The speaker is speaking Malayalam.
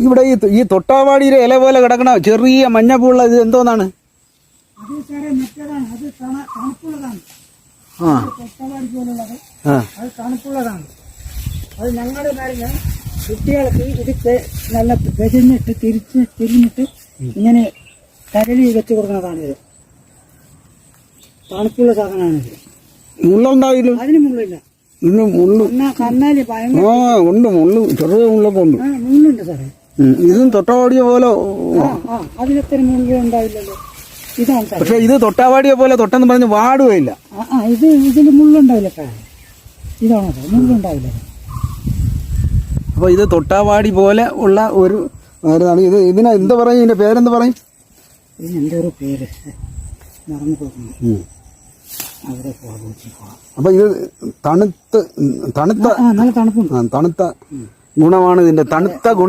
ഇവിടെ ഈ തൊട്ടാവാടിയിലെ ഇല പോലെ കിടക്കണ ചെറിയ മഞ്ഞപ്പൂള്ള ഇത് എന്തോന്നാണ്? അത് സാറേ മറ്റേതാണ്, അത് തണുപ്പുള്ളതാണ്. തൊട്ടാവാടി പോലുള്ളത് അത് തണുപ്പുള്ളതാണ്. അത് ഞങ്ങളുടെ കാര്യം കുട്ടികൾക്ക് ഇത് നല്ല പെരിഞ്ഞിട്ട് തിരിഞ്ഞിട്ട് ഇങ്ങനെ കരളി വെച്ച് കൊടുക്കുന്നതാണ്. ഇത് തണുപ്പുള്ള സാധനമാണിത്. മുള്ളുണ്ടാവില്ല? അതിന് മുള്ളില്ല. ഇന്ന് മുള്ളു കന്നാലി ഭയങ്കര ഉണ്ട്, മുള്ളു ചെറിയ മുള്ളൊക്കെ ഉണ്ട്. മുള്ളുണ്ട് സാറേ. ഇതും തൊട്ടാവാടിയ പോലെ. അതിലെത്ര മുള്ളു ഉണ്ടാവില്ലല്ലോ. ഇതാണ് സാർ. പക്ഷെ ഇത് തൊട്ടാവാടിയെ പോലെ തൊട്ടെന്ന് പറഞ്ഞ് വാടുകയില്ല. ഇതിന് മുള്ളുണ്ടാവില്ല സാറേ. ഇതാണോ സാർ? മുള്ളുണ്ടാവില്ല. അപ്പൊ ഇത് തൊട്ടാവാടി പോലെ ഉള്ള ഒരു ഇത് ഇതിനെ എന്താ പറയും? ഇതിന്റെ പേരെന്താ പറയും? ഇതിനെന്റെ ഒരു പേര് മറന്നു പോകുന്നു. അവിടെ പോകാം. അപ്പൊ ഇത് തണുത്ത നല്ല തണുപ്പുണ്ട്. തണുത്ത ഗുണമാണ് ഇതിന്റെ. തണുത്ത ഗുണം